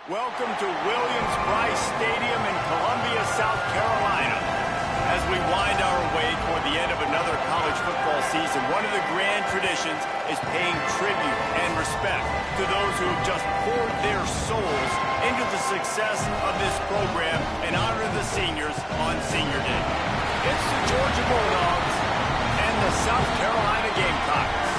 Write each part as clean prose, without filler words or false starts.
Welcome to Williams-Brice Stadium in Columbia, South Carolina. As we wind our way toward the end of another college football season, one of the grand traditions is paying tribute and respect to those who have just poured their souls into the success of this program and honor the seniors on Senior Day. It's the Georgia Bulldogs and the South Carolina Gamecocks.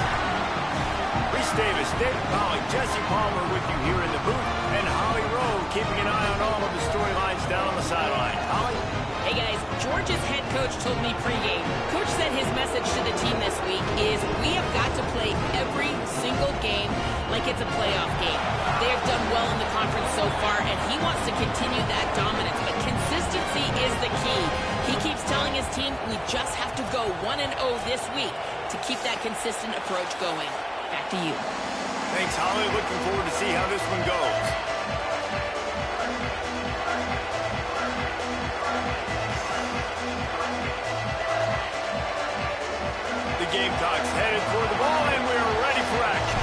Reese Davis, Dave Pollock, Jesse Palmer with you here in the booth, and Holly Rowe keeping an eye on all of the storylines down on the sideline. Holly? Hey guys, Georgia's head coach told me pregame. Coach said his message to the team this week is we have got to play every single game like it's a playoff game. They have done well in the conference so far, and he wants to continue that dominance, but consistency is the key. He keeps telling his team we just have to go 1-0 this week to keep that consistent approach going. Back to you. Thanks, Holly. Looking forward to see how this one goes. The Gamecocks headed toward the ball, and we're ready for action.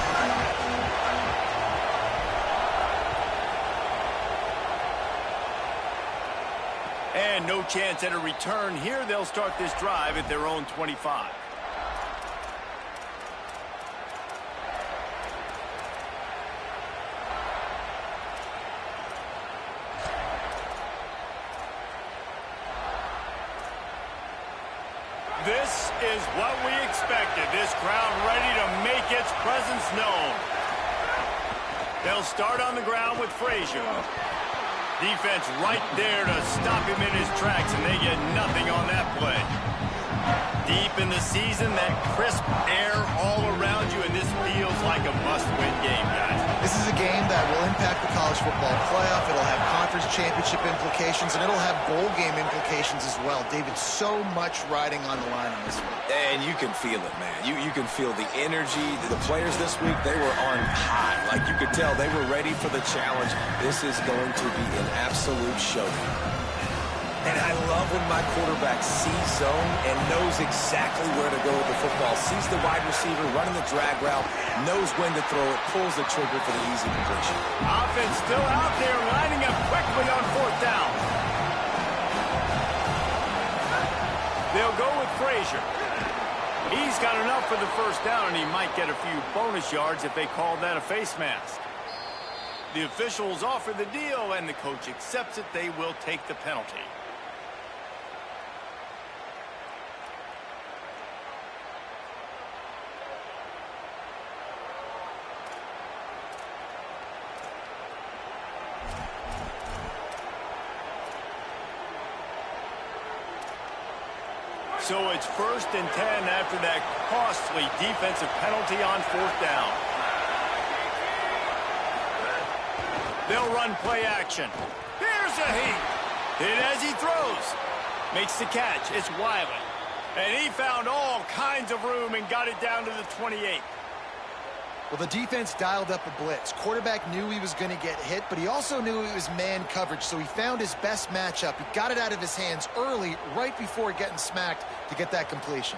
And no chance at a return here. They'll start this drive at their own 25. This is what we expected. This crowd ready to make its presence known. They'll start on the ground with Frazier. Defense right there to stop him in his tracks, and they get nothing on that play. Deep in the season, that crisp air all around you, and this feels like a must-win game, guys. This is a game that will impact the college football playoff. It'll have conference championship implications, and it'll have bowl game implications as well. David, so much riding on the line on this one. And you can feel it, man. You can feel the energy. The players this week, they were on high. Like you could tell, they were ready for the challenge. This is going to be an absolute showdown. And I love when my quarterback sees zone and knows exactly where to go with the football. Sees the wide receiver running the drag route, knows when to throw it, pulls the trigger for the easy completion. Offense still out there, lining up quickly on fourth down. They'll go with Frazier. He's got enough for the first down, and he might get a few bonus yards if they call that a face mask. The officials offer the deal, and the coach accepts it. They will take the penalty. So it's 1st and 10 after that costly defensive penalty on fourth down. They'll run play action. Here's a heat. Hit as he throws. Makes the catch. It's Wiley. And he found all kinds of room and got it down to the 28. Well, the defense dialed up a blitz. Quarterback knew he was going to get hit, but he also knew it was man coverage, so he found his best matchup. He got it out of his hands early, right before getting smacked to get that completion.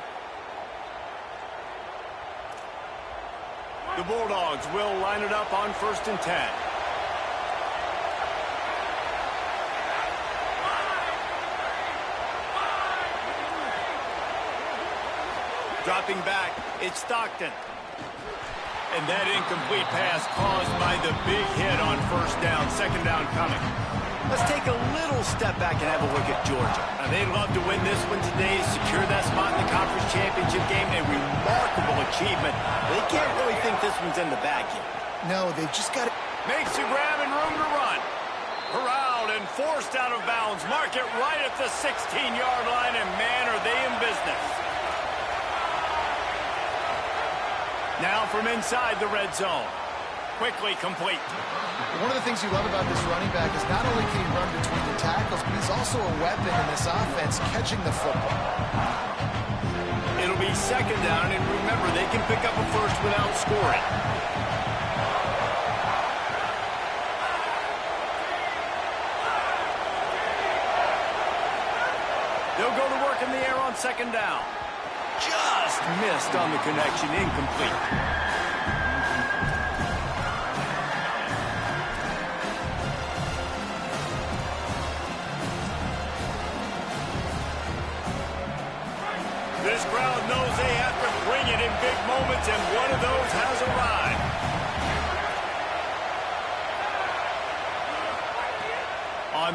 The Bulldogs will line it up on 1st and 10. Dropping back, it's Stockton. And that incomplete pass caused by the big hit on first down. Second down coming. Let's take a little step back and have a look at Georgia. Now, they'd love to win this one today, secure that spot in the conference championship game. A remarkable achievement. They can't really think this one's in the bag yet. No, they've just got to... Makes the grab and room to run. Corralled and forced out of bounds. Mark it right at the 16-yard line, and man, are they in business. Now from inside the red zone. Quickly complete. One of the things you love about this running back is not only can he run between the tackles, but he's also a weapon in this offense, catching the football. It'll be second down, and remember, they can pick up a first without scoring. They'll go to work in the air on second down. Just missed on the connection, incomplete.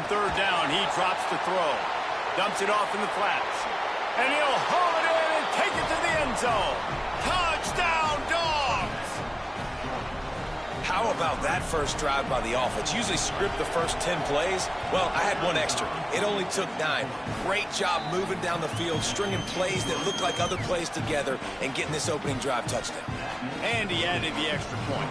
third down. He drops to throw. Dumps it off in the flats. And he'll haul it in and take it to the end zone. Touchdown, Dogs! How about that first drive by the offense? Usually script the first 10 plays. Well, I had one extra. It only took 9. Great job moving down the field, stringing plays that look like other plays together, and getting this opening drive touchdown. And he added the extra point.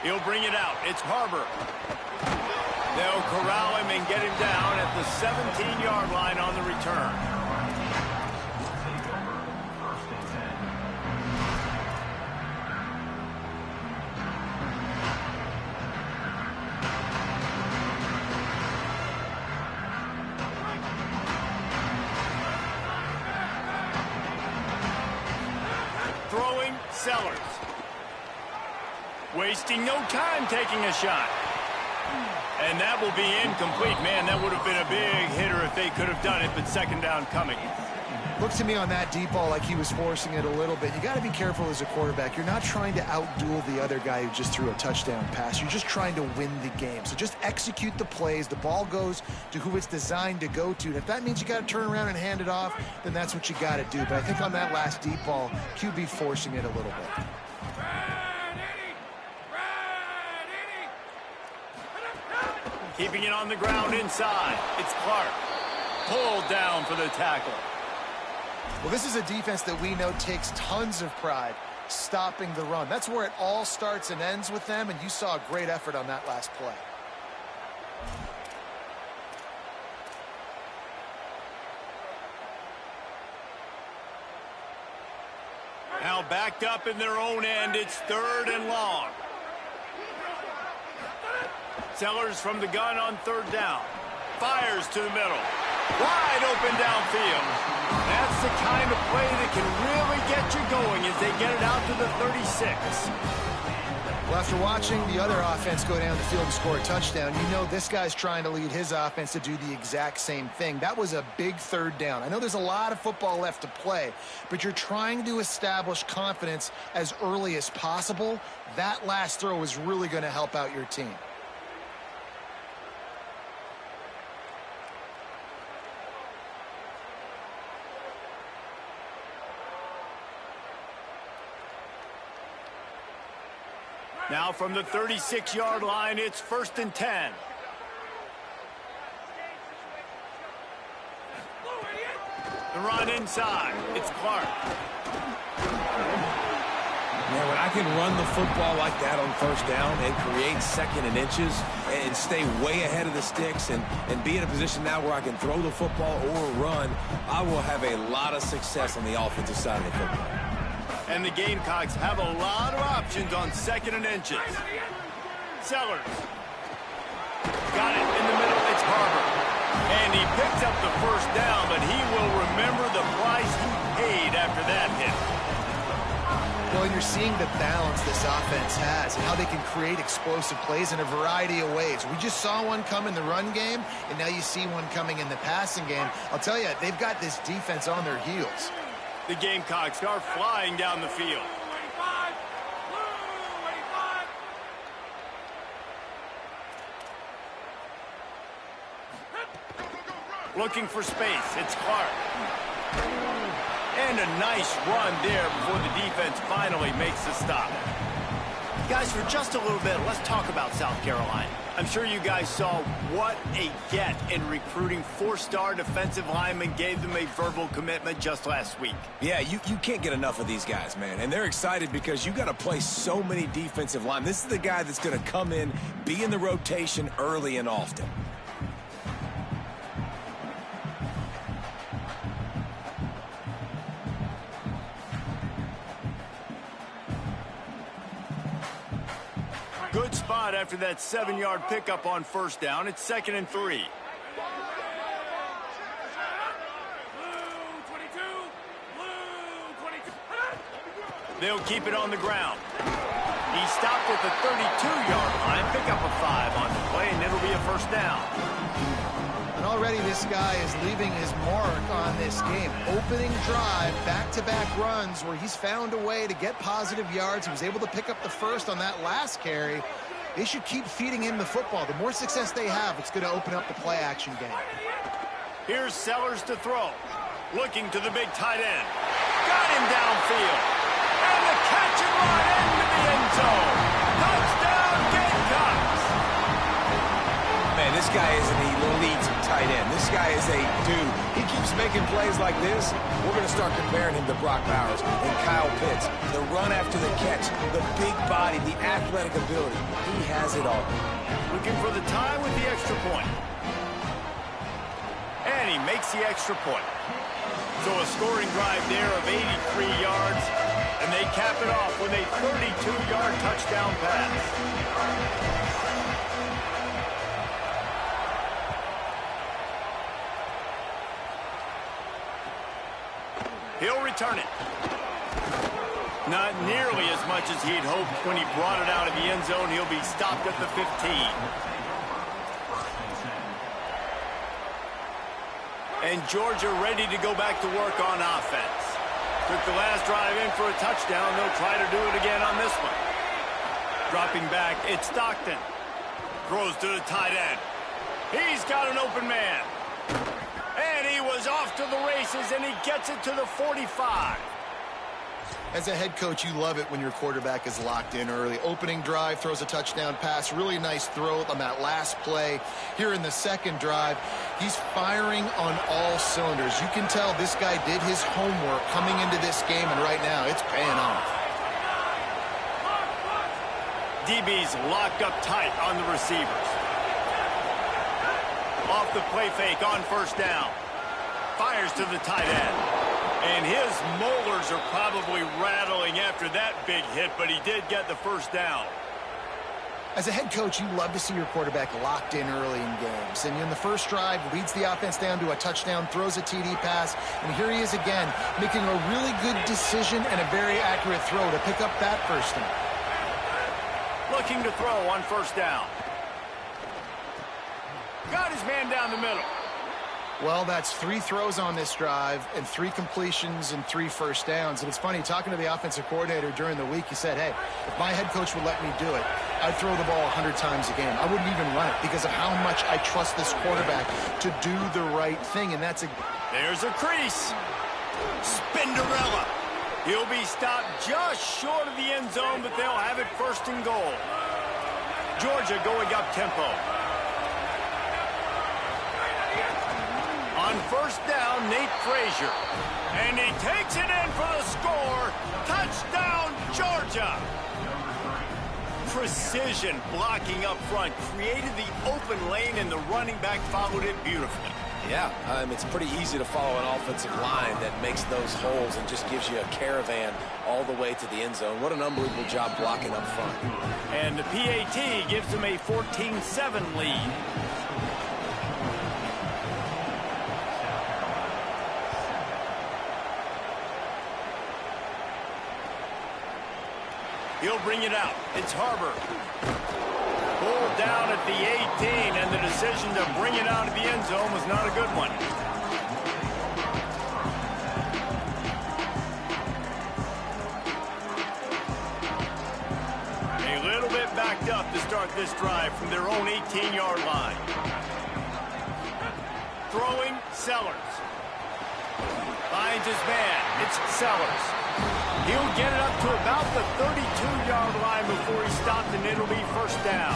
He'll bring it out. It's Harbor. They'll corral him and get him down at the 17-yard line on the return. Throwing, Sellers. Wasting no time taking a shot. And that will be incomplete. Man, that would have been a big hitter if they could have done it, but second down coming. Looks to me on that deep ball like he was forcing it a little bit. You got to be careful as a quarterback. You're not trying to outduel the other guy who just threw a touchdown pass. You're just trying to win the game. So just execute the plays. The ball goes to who it's designed to go to. And if that means you got to turn around and hand it off, then that's what you got to do. But I think on that last deep ball, QB forcing it a little bit. Keeping it on the ground inside. It's Clark. Pulled down for the tackle. Well, this is a defense that we know takes tons of pride stopping the run. That's where it all starts and ends with them, and you saw a great effort on that last play. Now backed up in their own end. It's third and long. Sellers from the gun on third down. Fires to the middle. Wide open downfield. That's the kind of play that can really get you going as they get it out to the 36. Well, after watching the other offense go down the field and score a touchdown, you know this guy's trying to lead his offense to do the exact same thing. That was a big third down. I know there's a lot of football left to play, but you're trying to establish confidence as early as possible. That last throw is really going to help out your team. Now from the 36-yard line, it's 1st and 10. The run inside. It's Clark. Yeah, when I can run the football like that on first down and create second and inches and stay way ahead of the sticks and be in a position now where I can throw the football or run, I will have a lot of success on the offensive side of the football. And the Gamecocks have a lot of options on second and inches. Sellers. Got it in the middle. It's Harbor. And he picks up the first down, but he will remember the price he paid after that hit. Well, you're seeing the balance this offense has and how they can create explosive plays in a variety of ways. We just saw one come in the run game, and now you see one coming in the passing game. I'll tell you, they've got this defense on their heels. The Gamecocks are flying down the field. Looking for space. It's Clark. And a nice run there before the defense finally makes the stop. Guys, for just a little bit, let's talk about South Carolina. I'm sure you guys saw what a get in recruiting. 4-star defensive linemen gave them a verbal commitment just last week. Yeah, you can't get enough of these guys, man. And they're excited because you got to play so many defensive linemen. This is the guy that's going to come in, be in the rotation early and often. Good spot after that 7-yard pickup on first down. It's 2nd and 3. They'll keep it on the ground. He stopped at the 32-yard line, pick up a 5 on the play, and it'll be a first down. And already this guy is leaving his mark on this game. Opening drive, back-to-back runs where he's found a way to get positive yards. He was able to pick up the first on that last carry. They should keep feeding him the football. The more success they have, it's going to open up the play-action game. Here's Sellers to throw. Looking to the big tight end. Got him downfield. And the catch and run into the end zone. Touchdown, Gamecocks. Man, this guy is an elite tight end. This guy is a dude. He keeps making plays like this. We're going to start comparing him to Brock Bowers and Kyle Pitts. The run after the catch, the big body, the athletic ability. He has it all. Looking for the tie with the extra point. And he makes the extra point. So a scoring drive there of 83 yards, and they cap it off with a 32-yard touchdown pass. He'll return it. Not nearly as much as he'd hoped when he brought it out of the end zone. He'll be stopped at the 15. And Georgia ready to go back to work on offense. Took the last drive in for a touchdown. They'll try to do it again on this one. Dropping back, it's Stockton. Throws to the tight end. He's got an open man. And he was off to the races, and he gets it to the 45. As a head coach, you love it when your quarterback is locked in early. Opening drive, throws a touchdown pass. Really nice throw on that last play. Here in the second drive, he's firing on all cylinders. You can tell this guy did his homework coming into this game, and right now it's paying off. DB's locked up tight on the receivers. Off the play fake on first down. Fires to the tight end. And his molars are probably rattling after that big hit, but he did get the first down. As a head coach, you love to see your quarterback locked in early in games. And in the first drive, leads the offense down to a touchdown, throws a TD pass, and here he is again, making a really good decision and a very accurate throw to pick up that first down. Looking to throw on first down. Got his man down the middle. Well, that's 3 throws on this drive and 3 completions and 3 first downs. And it's funny, talking to the offensive coordinator during the week, he said, hey, if my head coach would let me do it, I'd throw the ball 100 times a game. I wouldn't even run it because of how much I trust this quarterback to do the right thing. And that's a... There's a crease. Spinderella. He'll be stopped just short of the end zone, but they'll have it first and goal. Georgia going up tempo. On first down, Nate Frazier. And he takes it in for the score. Touchdown, Georgia. Precision blocking up front. Created the open lane, and the running back followed it beautifully. Yeah, it's pretty easy to follow an offensive line that makes those holes and just gives you a caravan all the way to the end zone. What an unbelievable job blocking up front. And the PAT gives them a 14-7 lead. He'll bring it out. It's Harbor. Pulled down at the 18, and the decision to bring it out of the end zone was not a good one. A little bit backed up to start this drive from their own 18-yard line. Throwing, Sellers. Finds his man. It's Sellers. He'll get it up to about the 32-yard line before he stopped, and it'll be first down.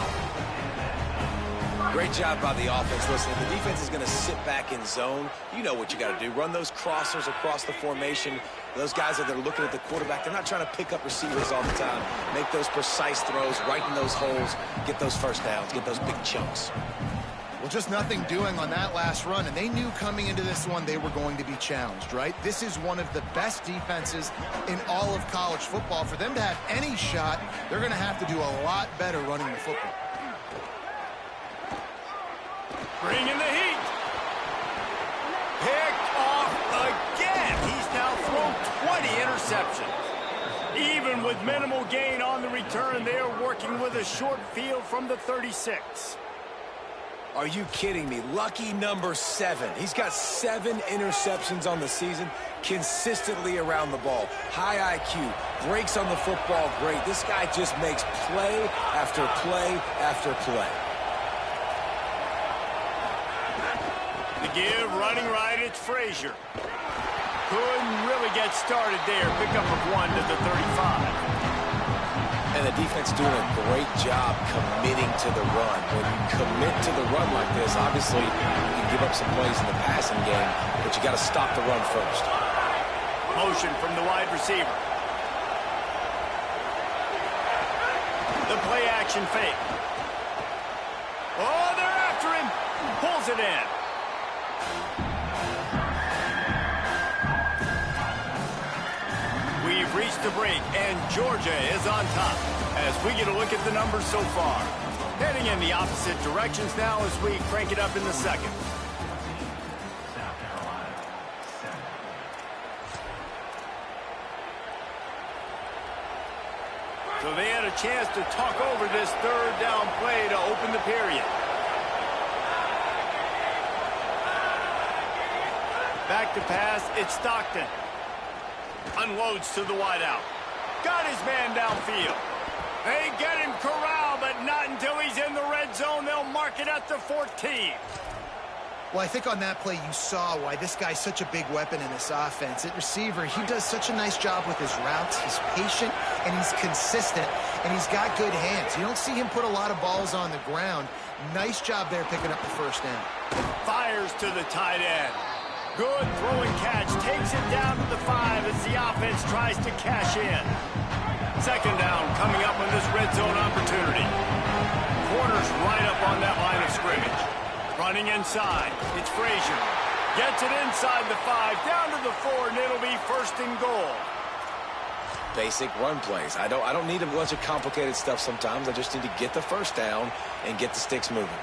Great job by the offense. Listen, if the defense is going to sit back in zone, you know what you got to do. Run those crossers across the formation. Those guys that are looking at the quarterback, they're not trying to pick up receivers all the time. Make those precise throws, right in those holes, get those first downs, get those big chunks. Well, just nothing doing on that last run, and they knew coming into this one they were going to be challenged, right? This is one of the best defenses in all of college football. For them to have any shot, they're going to have to do a lot better running the football. Bringing the heat. Picked off again. He's now thrown 20 interceptions. Even with minimal gain on the return, they are working with a short field from the 36. Are you kidding me? Lucky number 7. He's got 7 interceptions on the season, consistently around the ball. High IQ, breaks on the football great. This guy just makes play after play after play. The give, running right, it's Frazier. Couldn't really get started there. Pickup of 1 to the 35. And the defense doing a great job committing to the run. When you commit to the run like this, obviously you can give up some plays in the passing game, but you got to stop the run first. Motion from the wide receiver. The play action fake. Oh, they're after him. Pulls it in. We've reached the break, and Georgia is on top as we get a look at the numbers so far. Heading in the opposite directions now as we crank it up in the second. So they had a chance to talk over this third down play to open the period. Back to pass, it's Stockton. Unloads to the wideout. Got his man downfield. They get him corralled, but not until he's in the red zone. They'll mark it at the 14. Well, I think on that play you saw why this guy's such a big weapon in this offense. At receiver, he does such a nice job with his routes. He's patient, and he's consistent, and he's got good hands. You don't see him put a lot of balls on the ground. Nice job there picking up the first down. Fires to the tight end. Good throwing catch. Takes it down to the 5 as the offense tries to cash in. Second down coming up on this red zone opportunity. Corners right up on that line of scrimmage. Running inside. It's Frazier. Gets it inside the 5, down to the 4, and it'll be first and goal. Basic run plays. I don't need a bunch of complicated stuff sometimes. I just need to get the first down and get the sticks moving.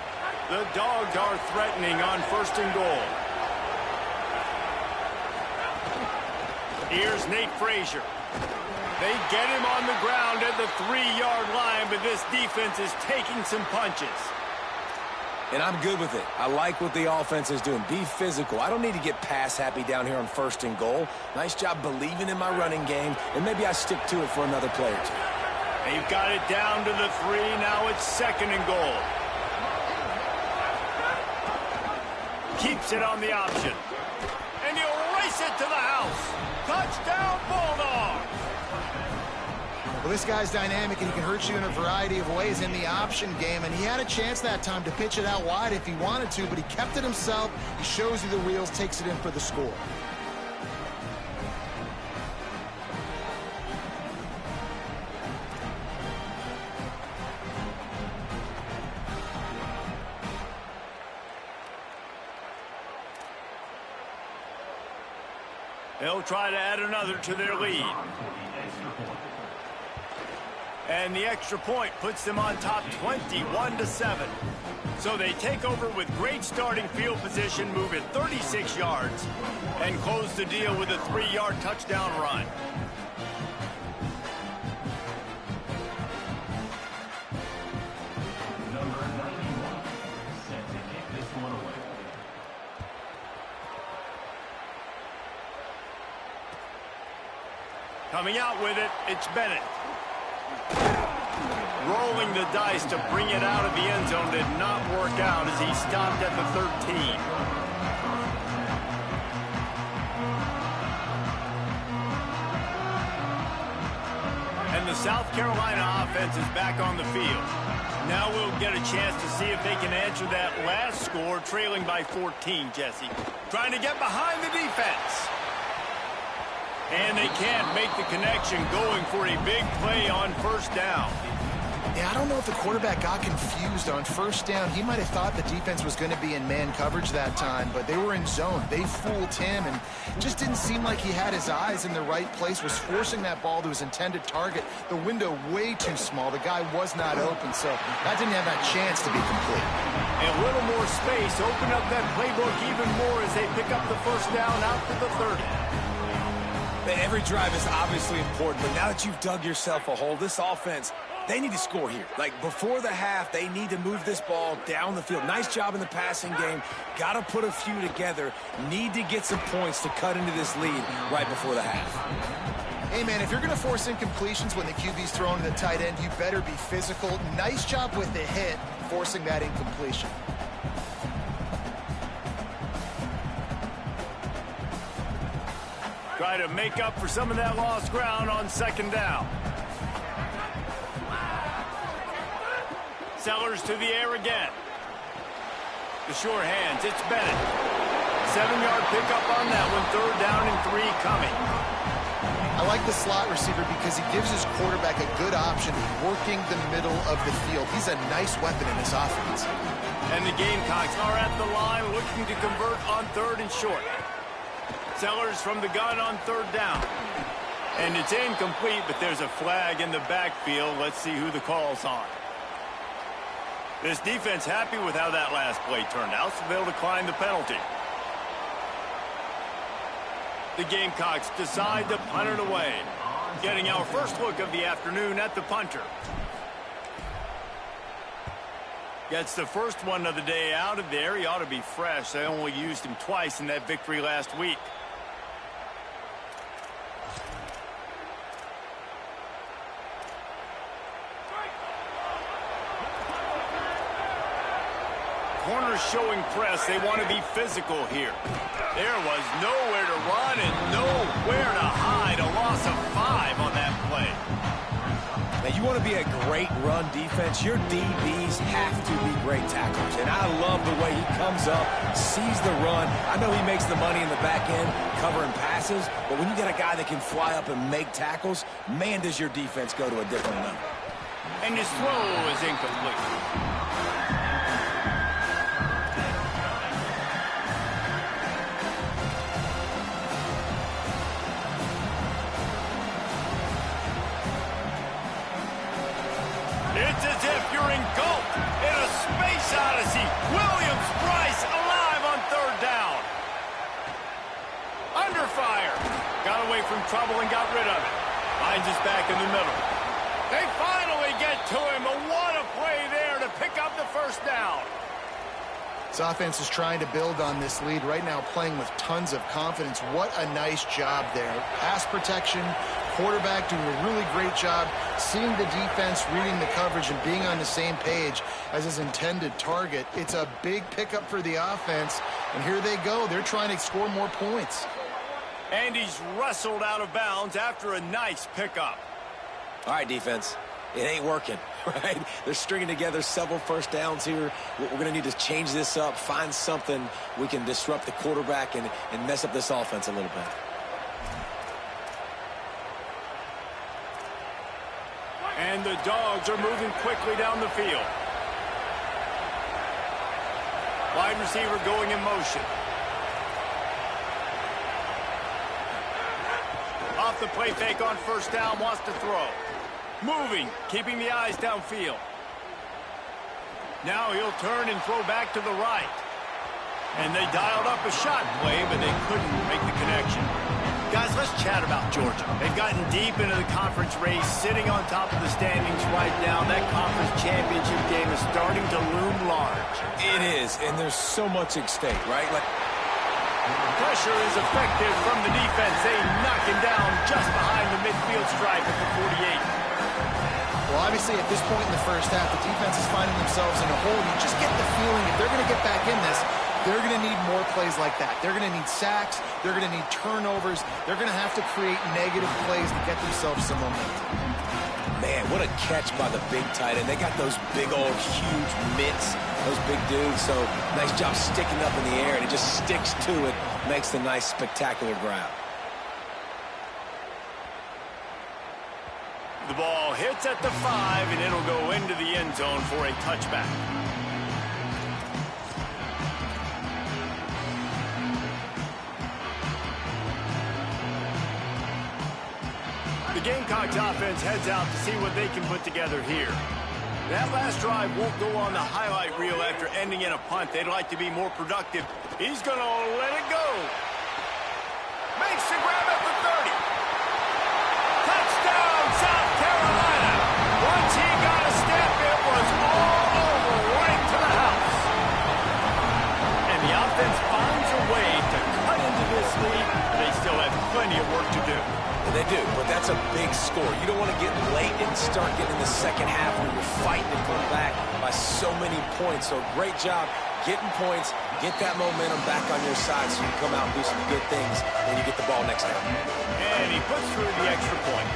The Dogs are threatening on first and goal. Here's Nate Frazier. They get him on the ground at the 3-yard line, but this defense is taking some punches. And I'm good with it. I like what the offense is doing. Be physical. I don't need to get pass happy down here on first and goal. Nice job believing in my running game, and maybe I stick to it for another play or two. They've got it down to the 3. Now it's second and goal. Keeps it on the option. And he'll race it to the house. Touchdown, Bulldogs! Well, this guy's dynamic, and he can hurt you in a variety of ways in the option game, and he had a chance that time to pitch it out wide if he wanted to, but he kept it himself. He shows you the wheels, takes it in for the score. They'll try to add another to their lead. And the extra point puts them on top 21-7. So they take over with great starting field position, move it 36 yards, and close the deal with a 3-yard touchdown run. Coming out with it, it's Bennett. Rolling the dice to bring it out of the end zone did not work out as he stopped at the 13. And the South Carolina offense is back on the field. Now we'll get a chance to see if they can answer that last score, trailing by 14, Jesse. Trying to get behind the defense. And they can't make the connection, going for a big play on first down. Yeah, I don't know if the quarterback got confused on first down. He might have thought the defense was going to be in man coverage that time, but they were in zone. They fooled him, and just didn't seem like he had his eyes in the right place, was forcing that ball to his intended target. The window way too small. The guy was not open, so that didn't have that chance to be complete. A little more space, open up that playbook even more as they pick up the first down out to the 30. Every drive is obviously important, but now that you've dug yourself a hole, this offense, they need to score here. Like, before the half, they need to move this ball down the field. Nice job in the passing game. Got to put a few together. Need to get some points to cut into this lead right before the half. Hey, man, if you're going to force incompletions when the QB's throwing to the tight end, you better be physical. Nice job with the hit, forcing that incompletion. Try to make up for some of that lost ground on second down. Sellers to the air again. The sure hands, it's Bennett. 7-yard pickup on that one, 3rd down and 3 coming. I like the slot receiver because he gives his quarterback a good option working the middle of the field. He's a nice weapon in this offense. And the Gamecocks are at the line looking to convert on 3rd and short. Sellers from the gun on 3rd down. And it's incomplete, but there's a flag in the backfield. Let's see who the call's on. This defense happy with how that last play turned out, so they'll decline the penalty. The Gamecocks decide to punt it away. Getting our first look of the afternoon at the punter. Gets the first one of the day out of there. He ought to be fresh. They only used him twice in that victory last week. Corners showing press. They want to be physical here. There was nowhere to run and nowhere to hide. A loss of 5 on that play. Now, you want to be a great run defense. Your DBs have to be great tacklers. And I love the way he comes up, sees the run. I know he makes the money in the back end covering passes, but when you got a guy that can fly up and make tackles, man, does your defense go to a different level. And his throw is incomplete. It's as if you're engulfed in a space odyssey. Williams-Brice alive on 3rd down. Under fire. Got away from trouble and got rid of it. Finds us back in the middle. They finally get to him. But what a play there to pick up the 1st down. This offense is trying to build on this lead right now, playing with tons of confidence. What a nice job there. Pass protection, quarterback doing a really great job, seeing the defense, reading the coverage, and being on the same page as his intended target. It's a big pickup for the offense, and here they go. They're trying to score more points. And he's wrestled out of bounds after a nice pickup. All right, defense. It ain't working, right? They're stringing together several 1st downs here. We're going to need to change this up, find something we can disrupt the quarterback and mess up this offense a little bit. And the Dogs are moving quickly down the field. Wide receiver going in motion. Off the play fake on 1st down, wants to throw. Moving, keeping the eyes downfield. Now he'll turn and throw back to the right. And they dialed up a shot play, but they couldn't make the connection. Guys, let's chat about Georgia. They've gotten deep into the conference race, sitting on top of the standings right now. That conference championship game is starting to loom large. It is, and there's so much at stake, right? Pressure is effective from the defense. They knock him down just behind the midfield stripe at the 48. Well, obviously, at this point in the 1st half, the defense is finding themselves in a hole. You just get the feeling if they're going to get back in this, they're going to need more plays like that. They're going to need sacks. They're going to need turnovers. They're going to have to create negative plays to get themselves some momentum. Man, what a catch by the big tight end. They got those big old huge mitts, those big dudes. So nice job sticking up in the air, and it just sticks to it, makes the nice spectacular grab. The ball hits at the 5, and it'll go into the end zone for a touchback. The Gamecocks offense heads out to see what they can put together here. That last drive won't go on the highlight reel after ending in a punt. They'd like to be more productive. He's going to let it go. Makes the grab at the 30. Once he got a step, it was all over right to the house. And the offense finds a way to cut into this lead. They still have plenty of work to do. And they do, but that's a big score. You don't want to get late and start getting in the second half where you're fighting to come back by so many points. So great job getting points, get that momentum back on your side so you can come out and do some good things when you get the ball next time. And he puts through the extra point.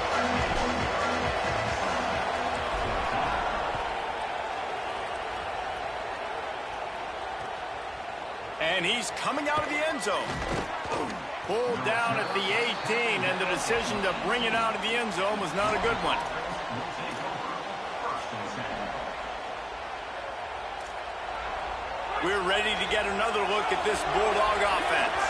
And he's coming out of the end zone. Pulled down at the 18, and the decision to bring it out of the end zone was not a good one. We're ready to get another look at this Bulldog offense.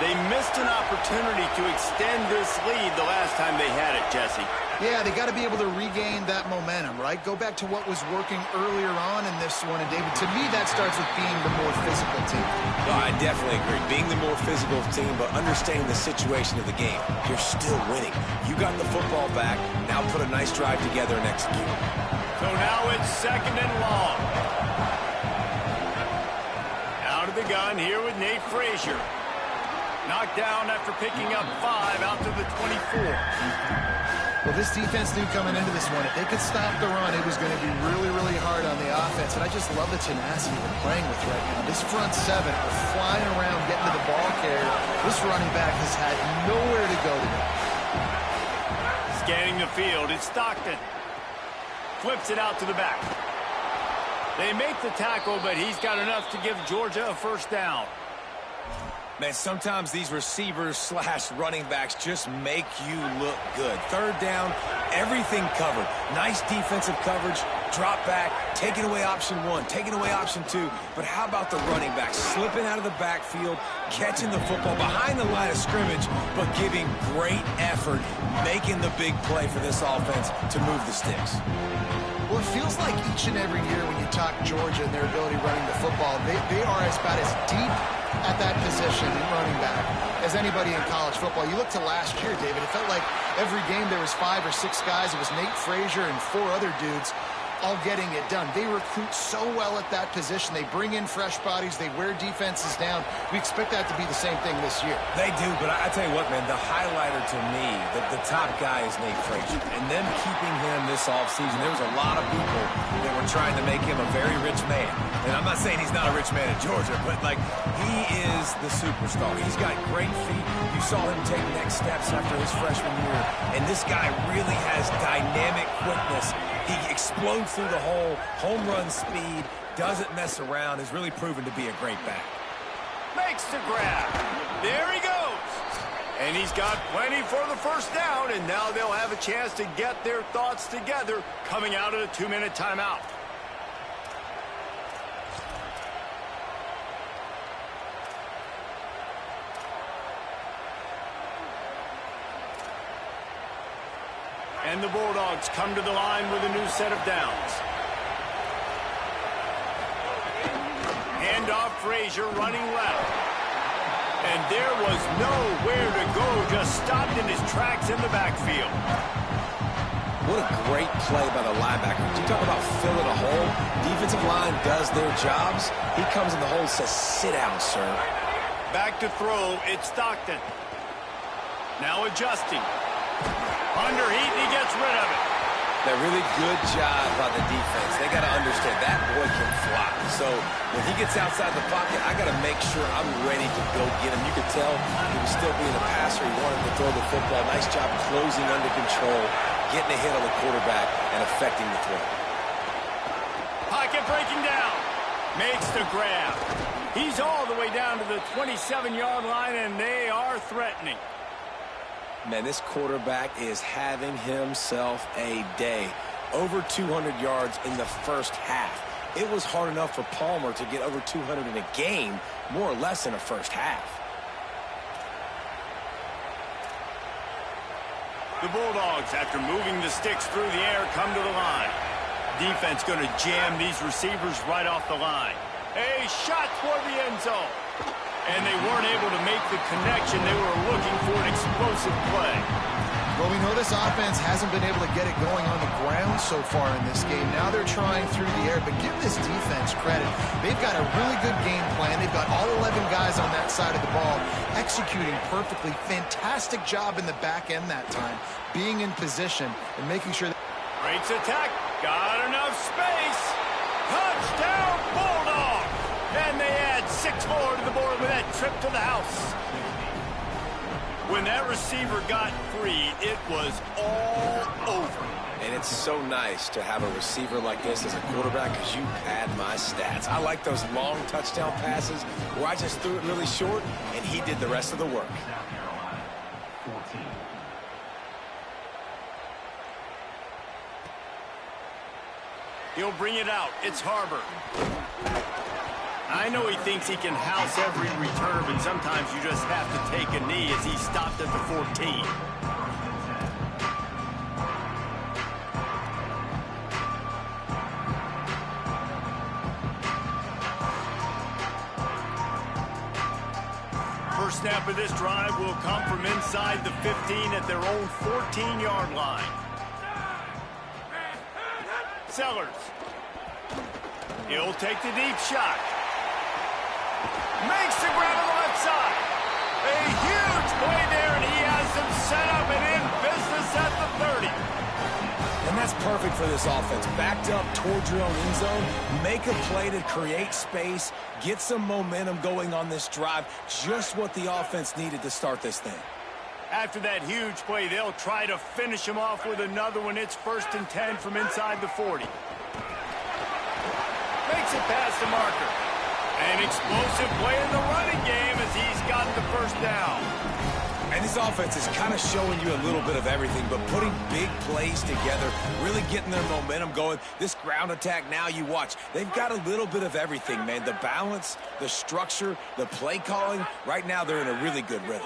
They missed an opportunity to extend this lead the last time they had it, Jesse. Yeah, they got to be able to regain that momentum, right? Go back to what was working earlier on in this one. And, David, to me, that starts with being the more physical team. Well, I definitely agree. Being the more physical team, but understanding the situation of the game. You're still winning. You got the football back. Now put a nice drive together and execute. So now it's 2nd and long. Out of the gun here with Nate Frazier. Knocked down after picking up 5 out to the 24. Well, this defense knew coming into this one, if they could stop the run, it was going to be really, really hard on the offense. And I just love the tenacity they're playing with right now. This front 7 are flying around, getting to the ball carrier. This running back has had nowhere to go today. Scanning the field, it's Stockton. Flips it out to the back. They make the tackle, but he's got enough to give Georgia a first down. Man, sometimes these receivers slash running backs just make you look good. 3rd down, everything covered. Nice defensive coverage, drop back, taking away option 1, taking away option 2. But how about the running back slipping out of the backfield, catching the football behind the line of scrimmage, but giving great effort, making the big play for this offense to move the sticks. Well, it feels like each and every year when you talk Georgia and their ability running the football, they are about as deep at that position in running back as anybody in college football. You look to last year, David, it felt like every game there was 5 or 6 guys. It was Nate Frazier and 4 other dudes all getting it done. They recruit so well at that position. They bring in fresh bodies. They wear defenses down. We expect that to be the same thing this year. They do, but I tell you what, man, the highlighter to me, the top guy is Nate Frazier. And them keeping him this offseason, there was a lot of people that were trying to make him a very rich man. And I'm not saying he's not a rich man in Georgia, but, like, he is the superstar. He's got great feet. You saw him take next steps after his freshman year. And this guy really has dynamic quickness. He explodes through the hole, home run speed, doesn't mess around, is really proven to be a great back. Makes the grab. There he goes. And he's got plenty for the first down, and now they'll have a chance to get their thoughts together coming out of the 2-minute timeout. And the Bulldogs come to the line with a new set of downs. Handoff, Frazier running left. And there was nowhere to go, just stopped in his tracks in the backfield. What a great play by the linebacker. You talk about filling a hole. Defensive line does their jobs. He comes in the hole and says, sit down, sir. Back to throw, it's Stockton. Now adjusting. Under heat, he gets rid of it. That really good job by the defense. They got to understand that boy can fly. So when he gets outside the pocket, I got to make sure I'm ready to go get him. You could tell he was still being a passer. He wanted to throw the football. Nice job closing under control, getting a hit on the quarterback, and affecting the throw. Pocket breaking down. Makes the grab. He's all the way down to the 27-yard line, and they are threatening. Man, this quarterback is having himself a day. Over 200 yards in the first half. It was hard enough for Palmer to get over 200 in a game, more or less in a first half. The Bulldogs, after moving the sticks through the air, come to the line. Defense going to jam these receivers right off the line. A shot toward the end zone. And they weren't able to make the connection. They were looking for an explosive play. Well, we know this offense hasn't been able to get it going on the ground so far in this game. Now they're trying through the air, but give this defense credit. They've got a really good game plan. They've got all 11 guys on that side of the ball executing perfectly. Fantastic job in the back end that time, being in position and making sure that... Breaks attack. Got enough space. Touchdown, Bulldogs! And they add 6 more to the board with that trip to the house. When that receiver got free, it was all over. And it's so nice to have a receiver like this as a quarterback because you pad my stats. I like those long touchdown passes where I just threw it really short and he did the rest of the work. He'll bring it out. It's Harbor. I know he thinks he can house every return, and sometimes you just have to take a knee as he stopped at the 14. First snap of this drive will come from inside the 15 at their own 14-yard line. Sellers. He'll take the deep shot. Makes the grab on the left side. A huge play there, and he has them set up and in business at the 30. And that's perfect for this offense. Backed up towards your own end zone, make a play to create space, get some momentum going on this drive. Just what the offense needed to start this thing. After that huge play, they'll try to finish him off with another one. It's 1st and 10 from inside the 40. Makes it past the marker. An explosive play in the running game as he's gotten the first down. And this offense is kind of showing you a little bit of everything, but putting big plays together, really getting their momentum going. This ground attack now, you watch. They've got a little bit of everything, man. The balance, the structure, the play calling. Right now, they're in a really good rhythm.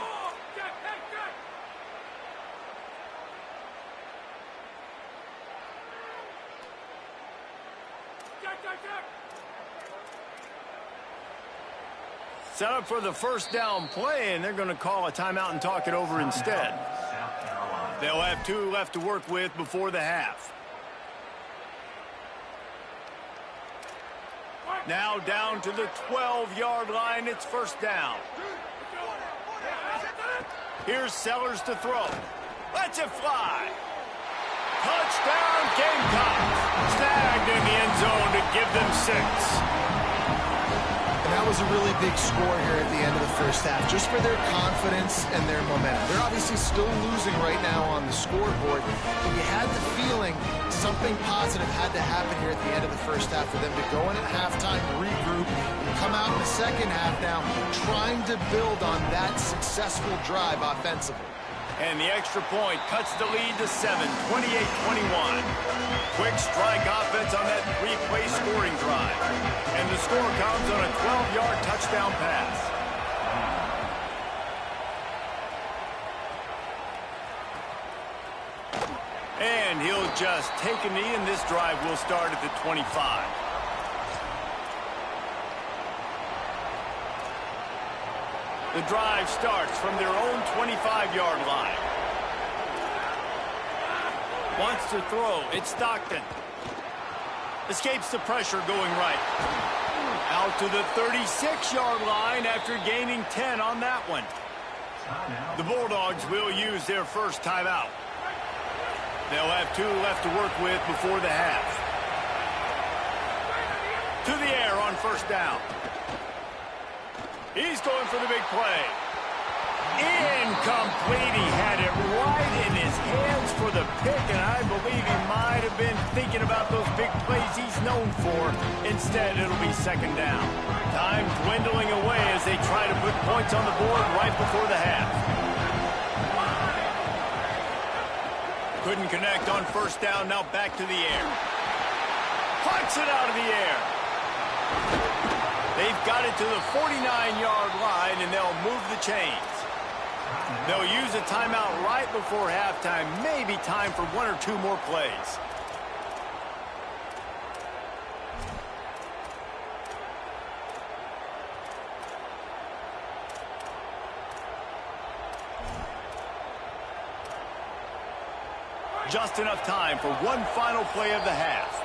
Set up for the first down play, and they're going to call a timeout and talk it over instead. They'll have 2 left to work with before the half. Now down to the 12-yard line. It's 1st down. Here's Sellers to throw. Lets it fly. Touchdown, Gamecocks. Snagged in the end zone to give them 6. And that was a really big score here at the end of the first half, just for their confidence and their momentum. They're obviously still losing right now on the scoreboard, but you had the feeling something positive had to happen here at the end of the first half for them to go in at halftime, regroup, and come out in the second half now trying to build on that successful drive offensively. And the extra point cuts the lead to 7, 28-21. Quick strike offense on that 3-play scoring drive. And the score comes on a 12-yard touchdown pass. And he'll just take a knee, and this drive will start at the 25. The drive starts from their own 25-yard line. Wants to throw. It's Stockton. Escapes the pressure going right. Out to the 36-yard line after gaining 10 on that one. The Bulldogs will use their first timeout. They'll have 2 left to work with before the half. To the air on 1st down. He's going for the big play. Incomplete. He had it right in his hands for the pick, and I believe he might have been thinking about those big plays he's known for. Instead, it'll be 2nd down. Time dwindling away as they try to put points on the board right before the half. Couldn't connect on 1st down. Now back to the air. Punts it out of the air. They've got it to the 49-yard line, and they'll move the chains. They'll use a timeout right before halftime. Maybe time for 1 or 2 more plays. Just enough time for one final play of the half.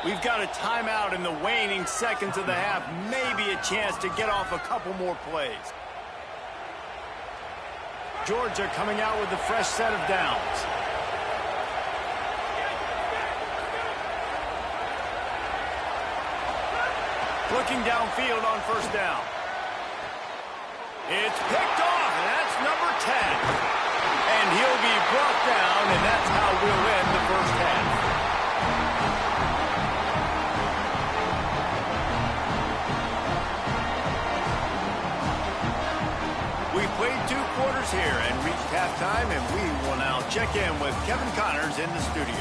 We've got a timeout in the waning seconds of the half. Maybe a chance to get off a couple more plays. Georgia coming out with a fresh set of downs. Looking downfield on first down. It's picked off, and that's number 10. And he'll be brought down, and that's how we'll end the first half. We've played 2 quarters here and reached halftime, and we will now check in with Kevin Connors in the studio.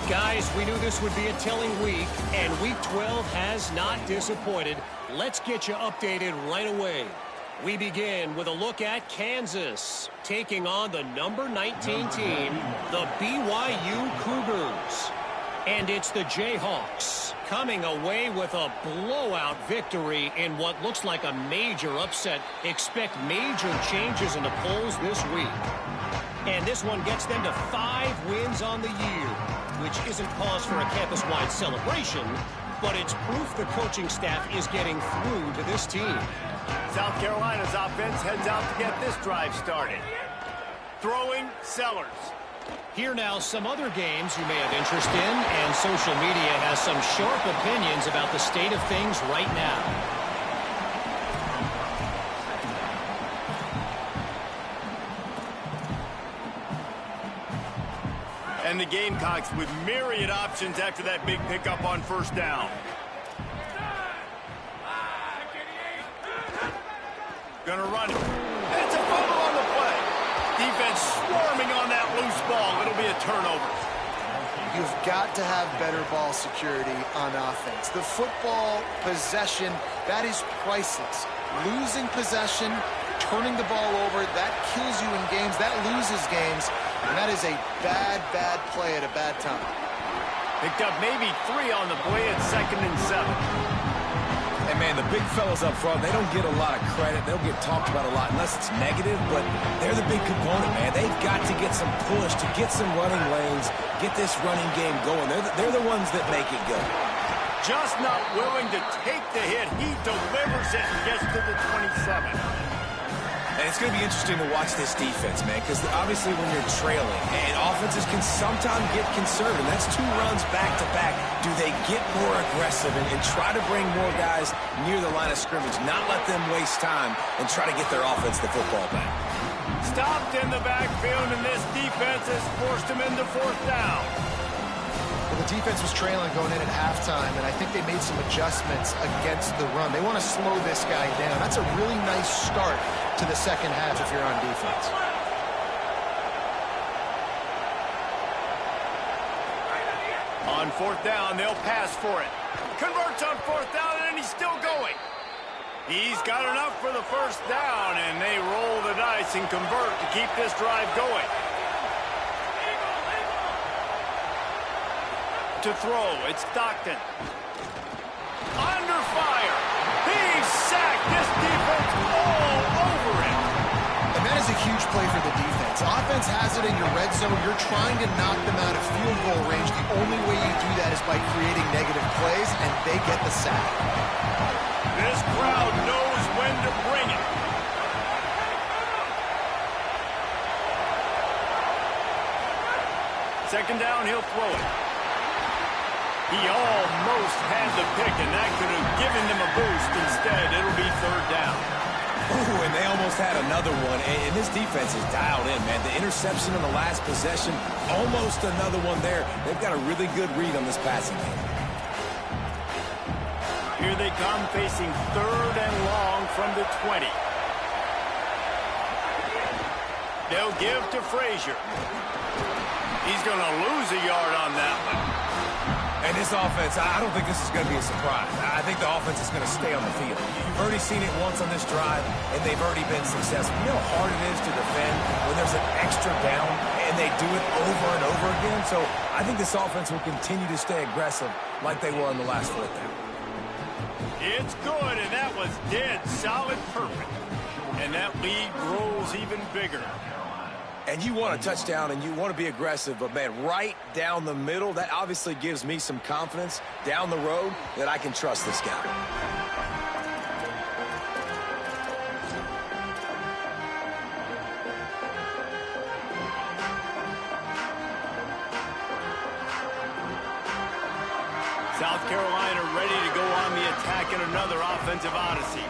Guys, we knew this would be a telling week, and Week 12 has not disappointed. Let's get you updated right away. We begin with a look at Kansas taking on the number 19 team, the BYU Cougars. And it's the Jayhawks coming away with a blowout victory in what looks like a major upset. Expect major changes in the polls this week. And this one gets them to 5 wins on the year, which isn't cause for a campus-wide celebration, but it's proof the coaching staff is getting through to this team. South Carolina's offense heads out to get this drive started. Throwing, Sellers. Here now, some other games you may have interest in, and social media has some sharp opinions about the state of things right now. And the Gamecocks with myriad options after that big pickup on first down. Gonna run it. And it's a fumble on the play. Defense swarming on that loose ball. It'll be a turnover. You've got to have better ball security on offense. The football possession, that is priceless. Losing possession, turning the ball over, that kills you in games. That loses games. And that is a bad, bad play at a bad time. Picked up maybe 3 on the play at 2nd and 7. And, man, the big fellas up front, they don't get a lot of credit. They'll get talked about a lot unless it's negative, but they're the big component, man. They've got to get some push, to get some running lanes, get this running game going. They're the ones that make it go. Just not willing to take the hit. He delivers it and gets to the 27. And it's going to be interesting to watch this defense, man, because obviously when you're trailing, and offenses can sometimes get conservative. That's 2 runs back-to-back. Do they get more aggressive and try to bring more guys near the line of scrimmage, not let them waste time, and try to get their offense the football back? Stopped in the backfield, and this defense has forced him into 4th down. Well, the defense was trailing going in at halftime, and I think they made some adjustments against the run. They want to slow this guy down. That's a really nice start to the second half if you're on defense. On 4th down, they'll pass for it. Converts on 4th down, and he's still going. He's got enough for the first down, and they roll the dice and convert to keep this drive going. To throw, it's Stockton. Under fire. He's sacked. This defense all over him. And that is a huge play for the defense. Offense has it in your red zone. You're trying to knock them out of field goal range. The only way you do that is by creating negative plays, and they get the sack. This crowd knows when to bring it. Second down, he'll throw it. He almost had the pick, and that could have given them a boost. Instead, it'll be 3rd down. Ooh, and they almost had another one, and this defense is dialed in, man. The interception on the last possession, almost another one there. They've got a really good read on this passing game. Here they come, facing 3rd and long from the 20. They'll give to Frazier. He's going to lose a yard on that one. And this offense, I don't think this is going to be a surprise. I think the offense is going to stay on the field. You've already seen it once on this drive, and they've already been successful. You know how hard it is to defend when there's an extra down, and they do it over and over again. So I think this offense will continue to stay aggressive like they were on the last 4th down. It's good, and that was dead solid perfect. And that lead grows even bigger. And you want a touchdown and you want to be aggressive, but, man, right down the middle, that obviously gives me some confidence down the road that I can trust this guy. South Carolina ready to go on the attack in another offensive odyssey.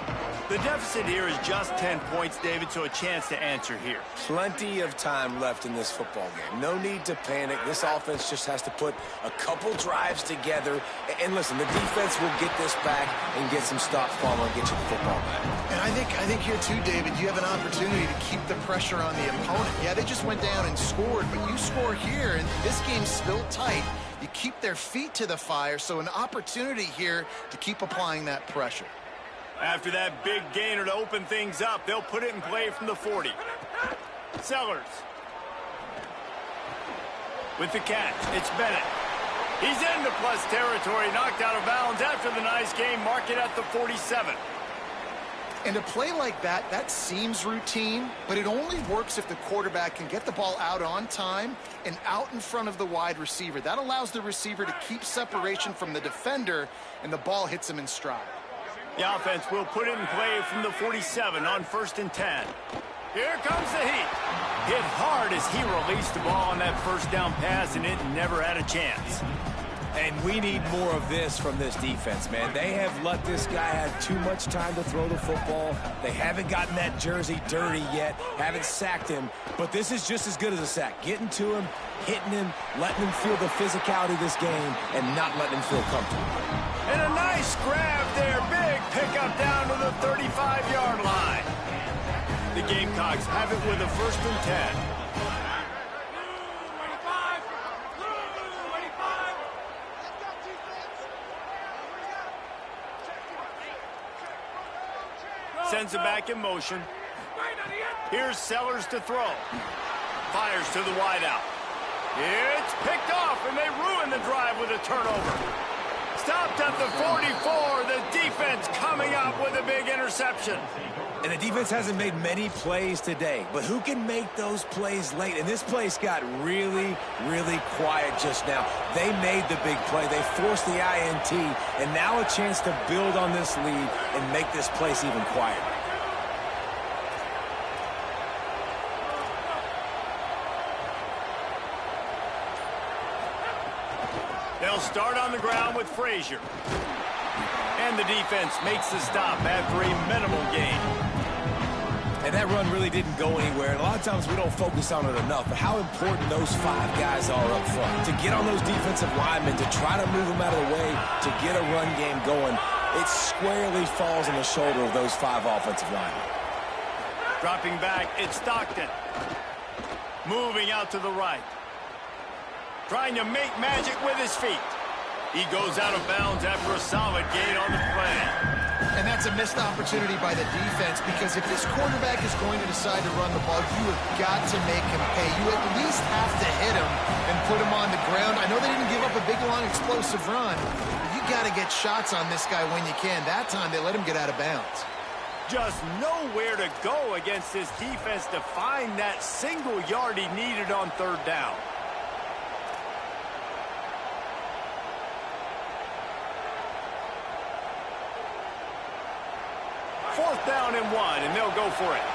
The deficit here is just 10 points, David, so a chance to answer here. Plenty of time left in this football game. No need to panic. This offense just has to put a couple drives together. And listen, the defense will get this back and get some stops following and get you the football back. And I think here too, David, you have an opportunity to keep the pressure on the opponent. Yeah, they just went down and scored, but you score here, and this game's still tight. You keep their feet to the fire, so an opportunity here to keep applying that pressure. After that big gainer to open things up, they'll put it in play from the 40. Sellers. With the catch, it's Bennett. He's into plus territory, knocked out of bounds after the nice game, mark it at the 47. And a play like that, that seems routine, but it only works if the quarterback can get the ball out on time and out in front of the wide receiver. That allows the receiver to keep separation from the defender, and the ball hits him in stride. The offense will put it in play from the 47 on 1st and 10. Here comes the heat. Hit hard as he released the ball on that first down pass, and it never had a chance. And we need more of this from this defense, man. They have let this guy have too much time to throw the football. They haven't gotten that jersey dirty yet, haven't sacked him. But this is just as good as a sack. Getting to him, hitting him, letting him feel the physicality of this game, and not letting him feel comfortable. And a nice grab there. Big pickup down to the 35-yard line. The Gamecocks have it with a 1st and 10. Sends it back in motion. Here's Sellers to throw. Fires to the wideout. It's picked off, and they ruin the drive with a turnover. Stopped at the 44. The defense coming up with a big interception. And the defense hasn't made many plays today, but who can make those plays late? And this place got really, really quiet just now. They made the big play. They forced the INT, and now a chance to build on this lead and make this place even quieter. They'll start on the ground with Frazier. And the defense makes the stop after a minimal gain. And that run really didn't go anywhere. And a lot of times we don't focus on it enough, but how important those 5 guys are up front. To get on those defensive linemen, to try to move them out of the way, to get a run game going, it squarely falls on the shoulder of those 5 offensive linemen. Dropping back, it's Stockton. Moving out to the right. Trying to make magic with his feet. He goes out of bounds after a solid gain on the play. And that's a missed opportunity by the defense, because if this quarterback is going to decide to run the ball, you have got to make him pay. You at least have to hit him and put him on the ground. I know they didn't give up a big, long, explosive run, but you got to get shots on this guy when you can. That time, they let him get out of bounds. Just nowhere to go against this defense to find that single yard he needed on 3rd down. Fourth down and 1, and they'll go for it.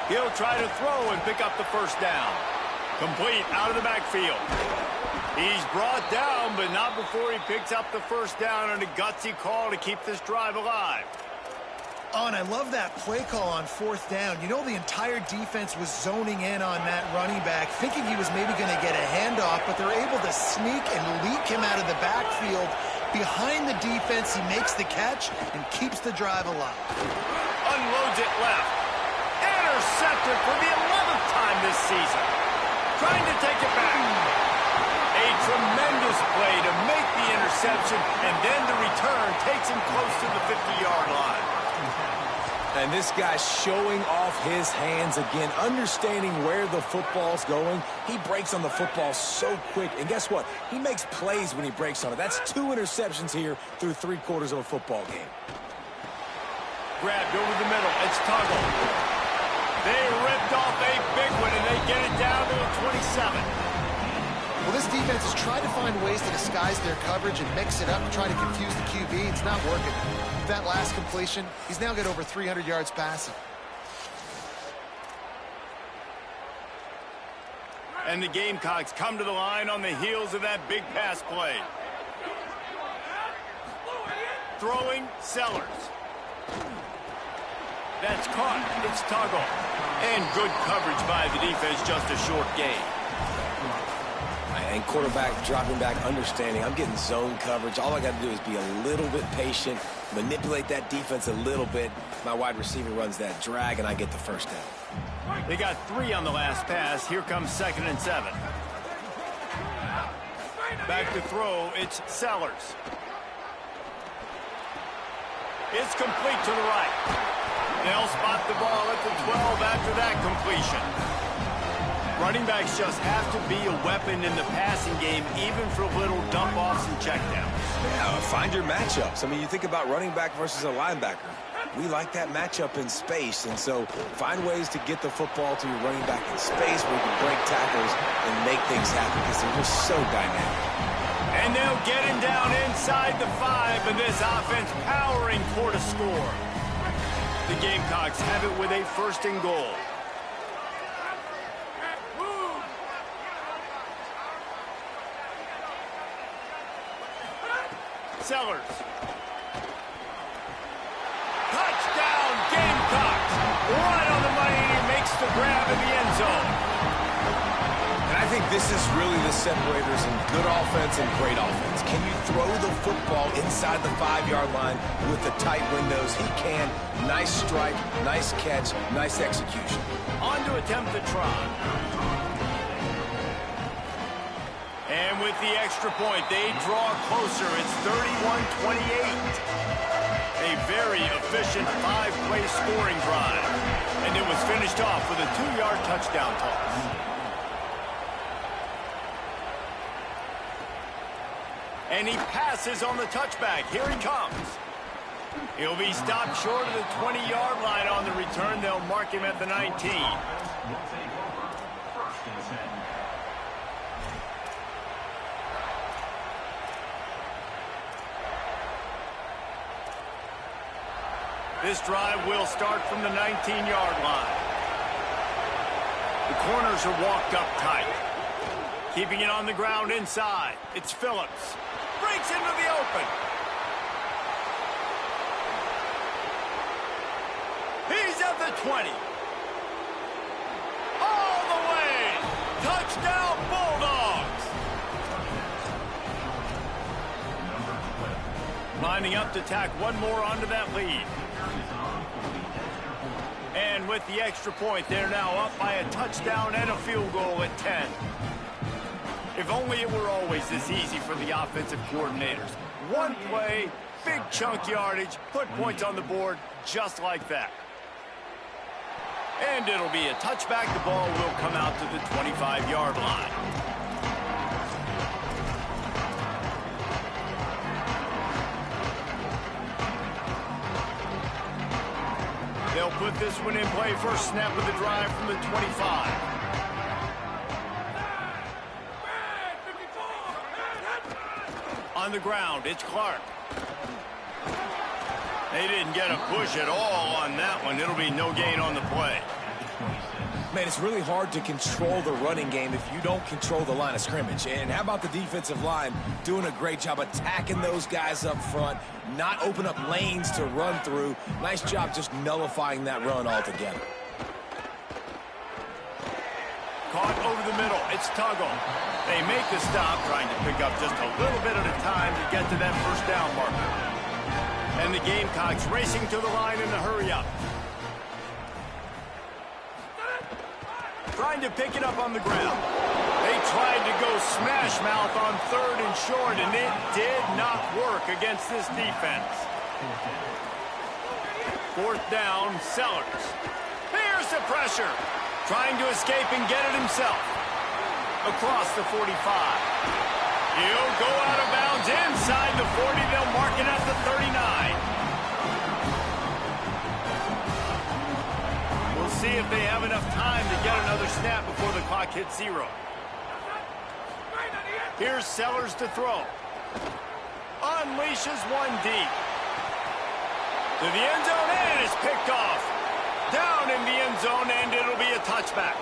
He'll try to throw and pick up the 1st down. Complete out of the backfield. He's brought down, but not before he picks up the 1st down on a gutsy call to keep this drive alive. Oh, and I love that play call on 4th down. You know, the entire defense was zoning in on that running back, thinking he was maybe going to get a handoff, but they're able to sneak and leak him out of the backfield. Behind the defense, he makes the catch and keeps the drive alive. Unloads it left. Intercepted for the 11th time this season. Trying to take it back. A tremendous play to make the interception, and then the return takes him close to the 50-yard line. And this guy's showing off his hands again, understanding where the football's going. He breaks on the football so quick. And guess what? He makes plays when he breaks on it. That's 2 interceptions here through 3 quarters of a football game. Grabbed over the middle. It's Tuggle. They ripped off a big one, and they get it down to a 27. Well, this defense has tried to find ways to disguise their coverage and mix it up and try to confuse the QB. It's not working. With that last completion, he's now got over 300 yards passing. And the Gamecocks come to the line on the heels of that big pass play. Throwing, Sellers. That's caught. It's Tuggle. And good coverage by the defense, just a short gain. And quarterback dropping back, understanding I'm getting zone coverage. All I got to do is be a little bit patient, manipulate that defense a little bit. My wide receiver runs that drag, and I get the first down. They got 3 on the last pass. Here comes 2nd and 7. Back to throw. It's Sellers. It's complete to the right. They'll spot the ball at the 12 after that completion. Running backs just have to be a weapon in the passing game, even for little dump-offs and checkdowns. Yeah, find your matchups. I mean, you think about running back versus a linebacker. We like that matchup in space, and so find ways to get the football to your running back in space where you can break tackles and make things happen because they're just so dynamic. And they'll get him down inside the 5, and this offense powering toward a score. The Gamecocks have it with a 1st and goal. Sellers. Touchdown, Gamecocks. Right on the money, and he makes the grab in the end zone. And I think this is really the separators in good offense and great offense. Can you throw the football inside the 5-yard line with the tight windows? He can. Nice strike, nice catch, nice execution. On to attempt the try. And with the extra point, they draw closer. It's 31-28. A very efficient 5-play scoring drive. And it was finished off with a 2-yard touchdown toss. And he passes on the touchback. Here he comes. He'll be stopped short of the 20-yard line on the return. They'll mark him at the 19. This drive will start from the 19-yard line. The corners are walked up tight. Keeping it on the ground inside. It's Phillips. Breaks into the open. He's at the 20. All the way. Touchdown, Bulldogs. Lining up to tack one more onto that lead. And with the extra point, they're now up by a touchdown and a field goal at 10. If only it were always this easy for the offensive coordinators. One play, big chunk yardage, put points on the board just like that. And it'll be a touchback. The ball will come out to the 25-yard line. They'll put this one in play. First snap of the drive from the 25. On the ground, it's Clark. They didn't get a push at all on that one. It'll be no gain on the play. Man, it's really hard to control the running game if you don't control the line of scrimmage. And how about the defensive line doing a great job attacking those guys up front, not open up lanes to run through. Nice job just nullifying that run altogether. Caught over the middle. It's Tuggle. They make the stop, trying to pick up just a little bit at a time to get to that first down marker. And the Gamecocks racing to the line in the hurry-up. Trying to pick it up on the ground. They tried to go smash mouth on 3rd and short, and it did not work against this defense. 4th down, Sellers. Here's the pressure. Trying to escape and get it himself. Across the 45. He'll go out of bounds inside the 40. They'll mark it at the 39. see if they have enough time to get another snap before the clock hits 0. Here's Sellers to throw. Unleashes one deep. To the end zone, and it's picked off. Down in the end zone, and it'll be a touchback.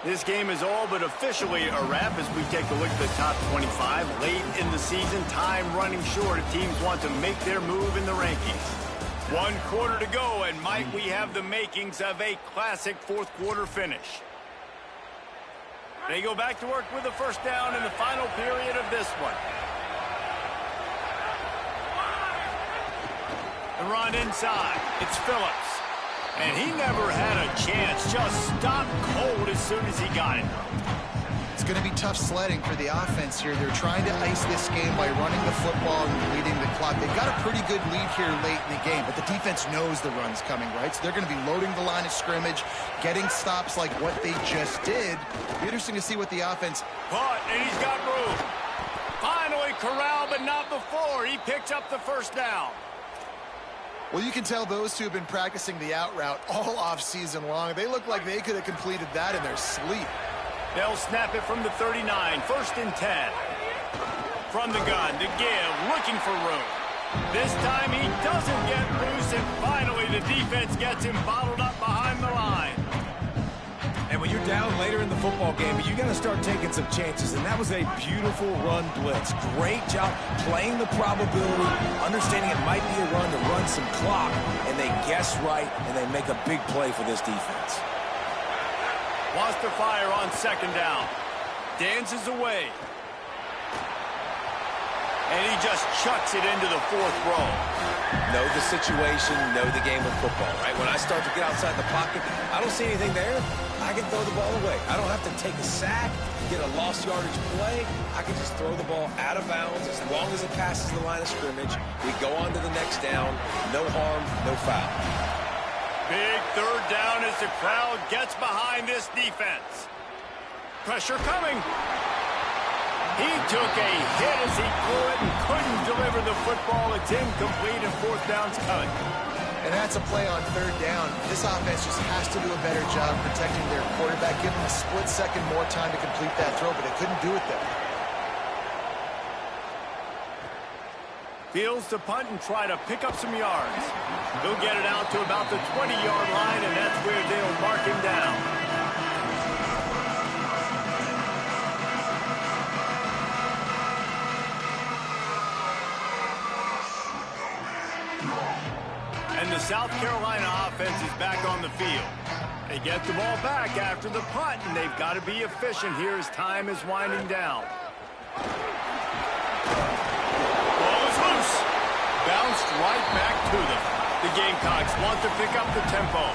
This game is all but officially a wrap as we take a look at the top 25. Late in the season, time running short if teams want to make their move in the rankings. 1 quarter to go, and might we have the makings of a classic fourth quarter finish. They go back to work with a first down in the final period of this one. The run inside. It's Phillips. And he never had a chance. Just stopped cold as soon as he got it. It's going to be tough sledding for the offense here. They're trying to ice this game by running the football and leading the clock. They've got a pretty good lead here late in the game, but the defense knows the run's coming, right? So they're going to be loading the line of scrimmage, getting stops like what they just did. It'll be interesting to see what the offense... Caught, and he's got room. Finally corralled, but not before. He picks up the first down. Well, you can tell those two have been practicing the out route all off season long. They look like they could have completed that in their sleep. They'll snap it from the 39, 1st and 10. From the gun to give, looking for room. This time he doesn't get loose, and finally the defense gets him bottled up behind the line. And when you're down later in the football game, you got to start taking some chances, and that was a beautiful run blitz. Great job playing the probability, understanding it might be a run to run some clock, and they guess right, and they make a big play for this defense. Wants to fire on 2nd down. Dances away. And he just chucks it into the 4th row. Know the situation, know the game of football, right? When I start to get outside the pocket, I don't see anything there. I can throw the ball away. I don't have to take a sack, get a lost yardage play. I can just throw the ball out of bounds as long as it passes the line of scrimmage. We go on to the next down. No harm, no foul. Big 3rd down as the crowd gets behind this defense. Pressure coming. He took a hit as he threw it and couldn't deliver the football. It's incomplete, and 4th down's coming. And that's a play on 3rd down. This offense just has to do a better job protecting their quarterback, give him a split second more time to complete that throw, but they couldn't do it there. Fields to punt and try to pick up some yards. He'll get it out to about the 20-yard line, and that's where they'll mark him down. And the South Carolina offense is back on the field. They get the ball back after the punt, and they've got to be efficient here as time is winding down. Ball is loose. Bounced right back to them. The Gamecocks want to pick up the tempo.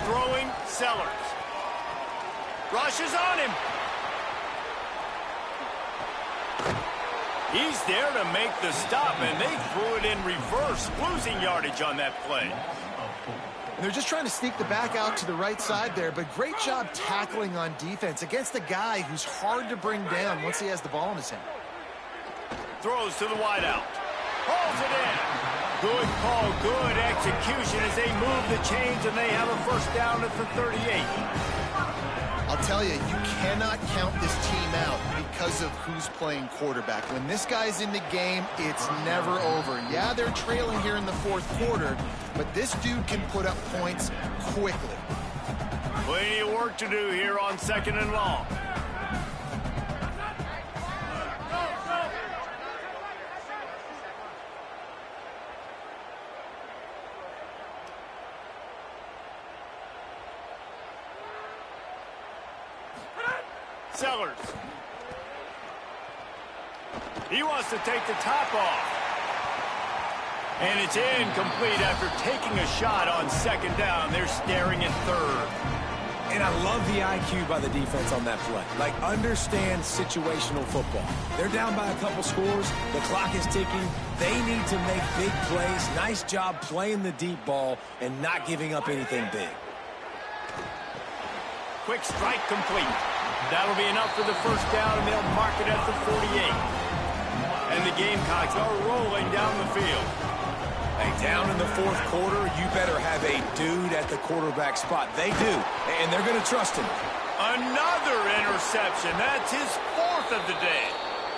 Throwing Sellers. Rushes on him. He's there to make the stop, and they threw it in reverse, losing yardage on that play. And they're just trying to sneak the back out to the right side there, but great job tackling on defense against a guy who's hard to bring down once he has the ball in his hand. Throws to the wideout. Hauls it in. Good call, good execution as they move the chains, and they have a first down at the 38. I'll tell you, you cannot count this team out because of who's playing quarterback. When this guy's in the game, it's never over. Yeah, they're trailing here in the 4th quarter, but this dude can put up points quickly. Plenty of work to do here on 2nd and long. Sellers. He wants to take the top off. And it's incomplete after taking a shot on 2nd down. They're staring at 3rd. And I love the IQ by the defense on that play. Like, understand situational football. They're down by a couple scores. The clock is ticking. They need to make big plays. Nice job playing the deep ball and not giving up anything big. Quick strike complete. That'll be enough for the first down, and they'll mark it at the 48. And the Gamecocks are rolling down the field. Hey, down in the fourth quarter, you better have a dude at the quarterback spot. They do, and they're going to trust him. Another interception. That's his fourth of the day.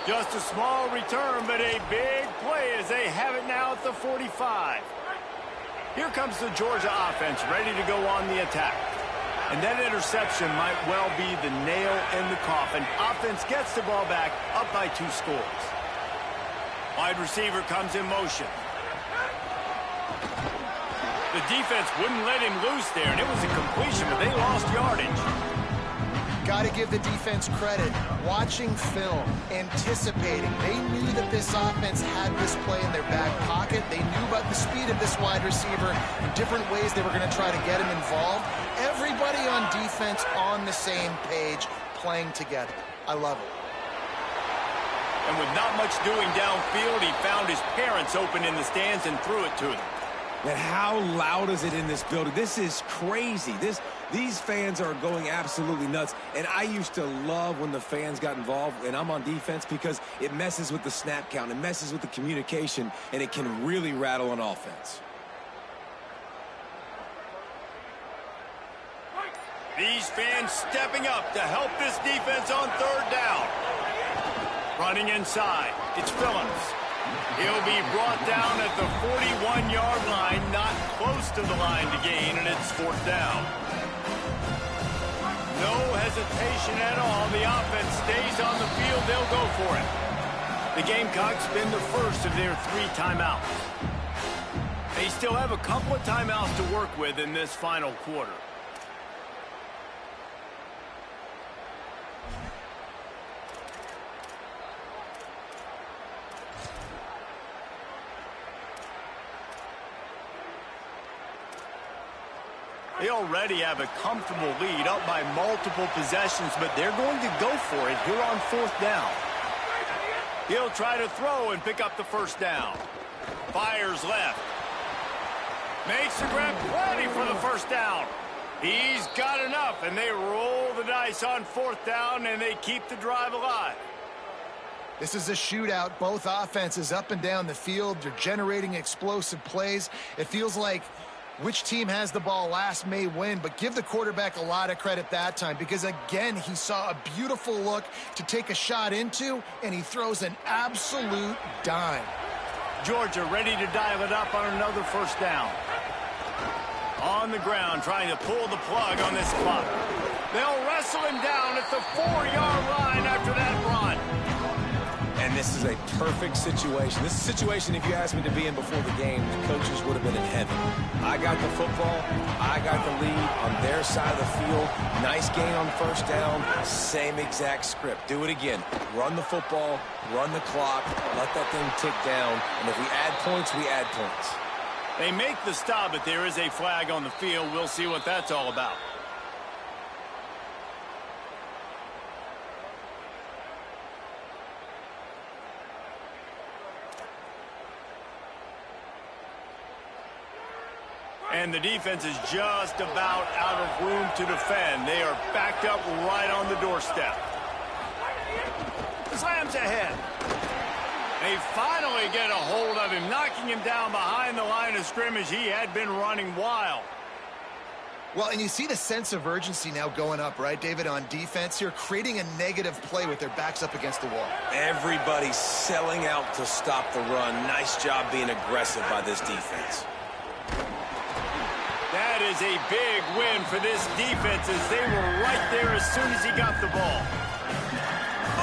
Just a small return, but a big play as they have it now at the 45. Here comes the Georgia offense, ready to go on the attack. And that interception might well be the nail in the coffin. Offense gets the ball back, up by 2 scores. Wide receiver comes in motion. The defense wouldn't let him loose there, and it was a completion, but they lost yardage. Got to give the defense credit. Watching film, anticipating. They knew that this offense had this play in their back pocket. They knew about the speed of this wide receiver and different ways they were going to try to get him involved. Everybody on defense on the same page, playing together. I love it. And with not much doing downfield, he found his parents open in the stands and threw it to them. And how loud is it in this building? This is crazy. These fans are going absolutely nuts. And I used to love when the fans got involved, and I'm on defense, because it messes with the snap count. It messes with the communication, and it can really rattle an offense. These fans stepping up to help this defense on third down. Running inside, it's Phillips. He'll be brought down at the 41-yard line, not close to the line to gain, and it's 4th down. No hesitation at all. The offense stays on the field. They'll go for it. The Gamecocks spend the first of their 3 timeouts. They still have a couple of timeouts to work with in this final quarter. They already have a comfortable lead, up by multiple possessions, but they're going to go for it here on 4th down. He'll try to throw and pick up the first down. Fires left. Makes the grab, plenty for the first down. He's got enough, and they roll the dice on 4th down, and they keep the drive alive. This is a shootout. Both offenses up and down the field. They're generating explosive plays. It feels like which team has the ball last may win, but give the quarterback a lot of credit that time, because, again, he saw a beautiful look to take a shot into, and he throws an absolute dime. Georgia ready to dial it up on another first down. On the ground, trying to pull the plug on this clock. They'll wrestle him down at the 4-yard line after that run. And this is a perfect situation. This is a situation, if you asked me to be in before the game, the coaches would have been in heaven. I got the football. I got the lead on their side of the field. Nice gain on first down. Same exact script. Do it again. Run the football. Run the clock. Let that thing tick down. And if we add points, we add points. They make the stop, but there is a flag on the field. We'll see what that's all about. And the defense is just about out of room to defend. They are backed up right on the doorstep. Slams ahead. They finally get a hold of him, knocking him down behind the line of scrimmage. He had been running wild. Well, and you see the sense of urgency now going up, right, David, on defense here, creating a negative play with their backs up against the wall. Everybody's selling out to stop the run. Nice job being aggressive by this defense. That is a big win for this defense, as they were right there as soon as he got the ball.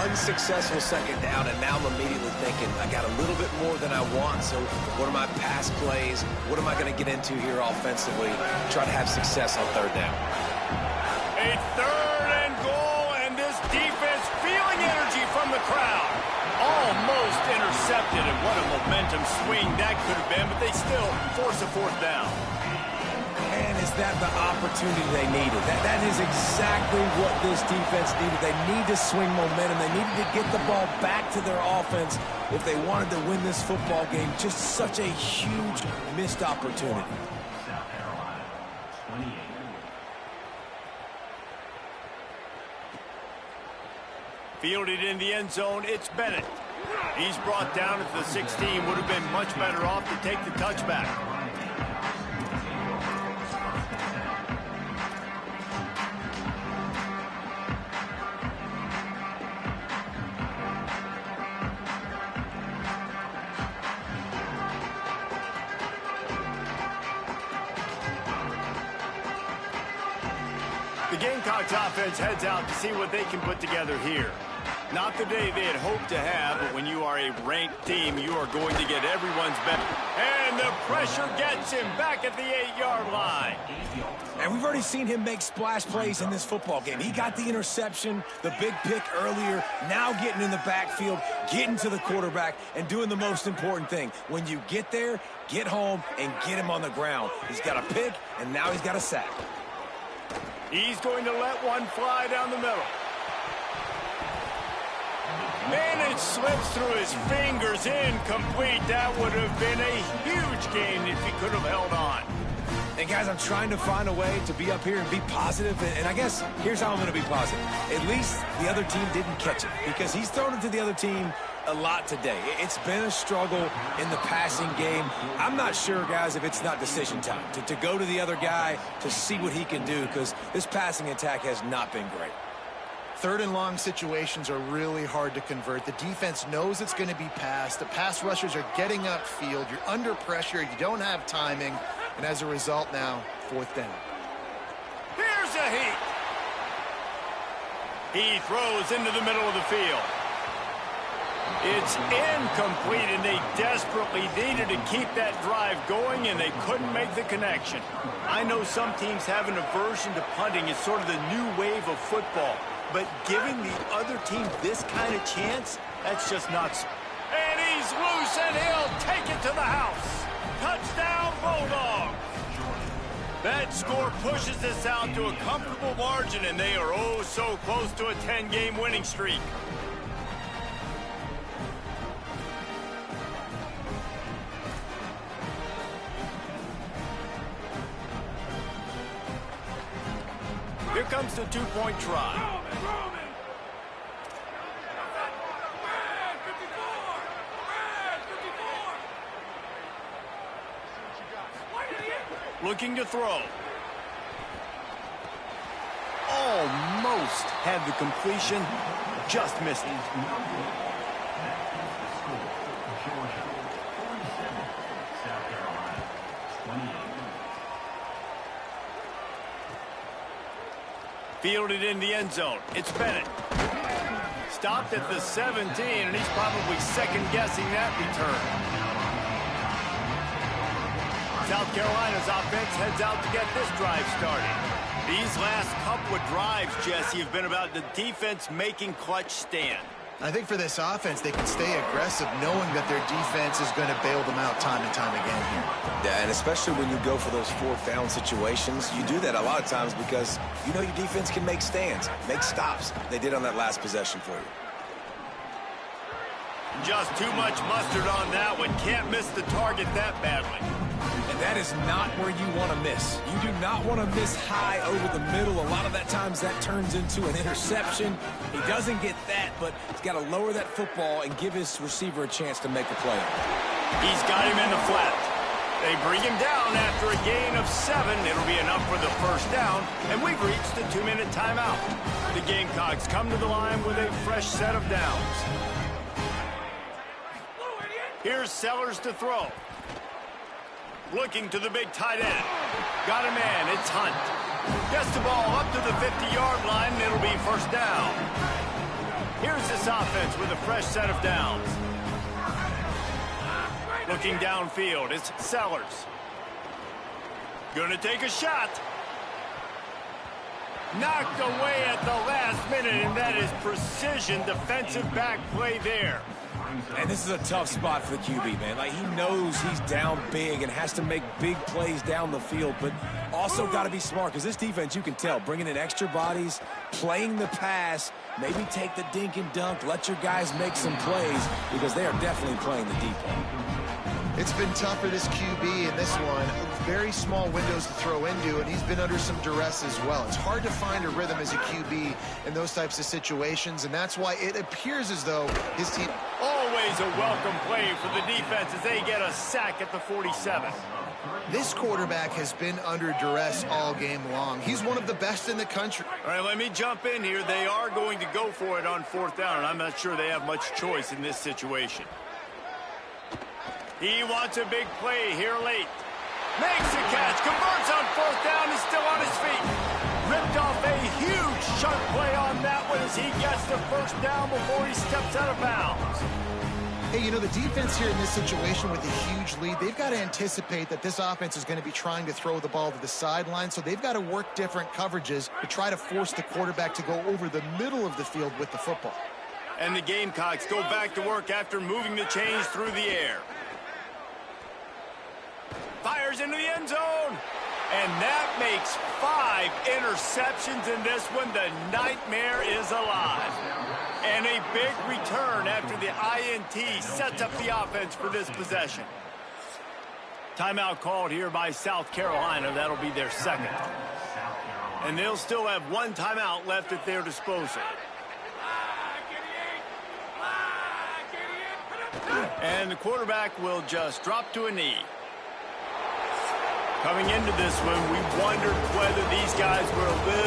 Unsuccessful second down, and now I'm immediately thinking, I got a little bit more than I want, so what are my pass plays? What am I going to get into here offensively? Try to have success on third down. A 3rd and goal, and this defense feeling energy from the crowd. Almost intercepted, and what a momentum swing that could have been, but they still force a 4th down. And is that the opportunity they needed? That is exactly what this defense needed. They need to swing momentum. They needed to get the ball back to their offense if they wanted to win this football game. Just such a huge missed opportunity. Fielded in the end zone, it's Bennett. He's brought down at the 16. Would have been much better off to take the touchback. The Gamecocks offense heads out to see what they can put together here. Not the day they had hoped to have, but when you are a ranked team, you are going to get everyone's best. And the pressure gets him back at the 8-yard line. And we've already seen him make splash plays in this football game. He got the interception, the big pick earlier, now getting in the backfield, getting to the quarterback, and doing the most important thing. When you get there, get home, and get him on the ground. He's got a pick, and now he's got a sack. He's going to let one fly down the middle. And it slips through his fingers, incomplete. That would have been a huge gain if he could have held on. And guys, I'm trying to find a way to be up here and be positive, and I guess here's how I'm going to be positive. At least the other team didn't catch it, because he's thrown it to the other team a lot today. It's been a struggle in the passing game. I'm not sure, guys, if it's not decision time to go to the other guy to see what he can do, because this passing attack has not been great. Third and long situations are really hard to convert. The defense knows it's going to be passed. The pass rushers are getting upfield. You're under pressure. You don't have timing. And as a result now, fourth down. Here's a heat. He throws into the middle of the field. It's incomplete, and they desperately needed to keep that drive going, and they couldn't make the connection. I know some teams have an aversion to punting. It's sort of the new wave of football. But giving the other team this kind of chance, that's just nuts. And he's loose, and he'll take it to the house. Touchdown, Bulldogs. That score pushes this out to a comfortable margin, and they are oh so close to a 10-game winning streak. Here comes the two-point try. Looking to throw. Almost had the completion, just missed it. Fielded in the end zone. It's Bennett. Stopped at the 17, and he's probably second-guessing that return. South Carolina's offense heads out to get this drive started. These last couple of drives, Jesse, have been about the defense making clutch stand. I think for this offense, they can stay aggressive knowing that their defense is going to bail them out time and time again here. Yeah, and especially when you go for those fourth down situations, you do that a lot of times because you know your defense can make stands, make stops. They did on that last possession for you. Just too much mustard on that one. Can't miss the target that badly. And that is not where you want to miss. You do not want to miss high over the middle. A lot of that times that turns into an interception. He doesn't get that, but he's got to lower that football and give his receiver a chance to make a play. He's got him in the flat. They bring him down after a gain of 7. It'll be enough for the first down, and we've reached the 2-minute timeout. The Gamecocks come to the line with a fresh set of downs. Here's Sellers to throw. Looking to the big tight end. Got a man, it's Hunt. Gets the ball up to the 50-yard line, and it'll be first down. Here's this offense with a fresh set of downs. Looking downfield, it's Sellers. Gonna take a shot. Knocked away at the last minute, and that is precision defensive back play there. And this is a tough spot for the QB, man. Like, he knows he's down big and has to make big plays down the field, but also got to be smart because this defense, you can tell, bringing in extra bodies, playing the pass, maybe take the dink and dunk, let your guys make some plays because they are definitely playing the deep ball. It's been tough for this QB in this one. Very small windows to throw into, and he's been under some duress as well. It's hard to find a rhythm as a QB in those types of situations, and that's why it appears as though his team... Always a welcome play for the defense as they get a sack at the 47. This quarterback has been under duress all game long. He's one of the best in the country. All right, let me jump in here. They are going to go for it on 4th down, and I'm not sure they have much choice in this situation. He wants a big play here late. Makes the catch, converts on 4th down, is still on his feet. Ripped off a huge chunk play on that one as he gets the 1st down before he steps out of bounds. Hey, you know, the defense here in this situation with a huge lead, they've got to anticipate that this offense is going to be trying to throw the ball to the sideline, so they've got to work different coverages to try to force the quarterback to go over the middle of the field with the football. And the Gamecocks go back to work after moving the chains through the air. Fires into the end zone. And that makes 5 interceptions in this one. The nightmare is alive. And a big return after the INT sets up the offense for this possession. Timeout called here by South Carolina. That'll be their 2nd. And they'll still have 1 timeout left at their disposal. And the quarterback will just drop to a knee. Coming into this one, we wondered whether these guys were a little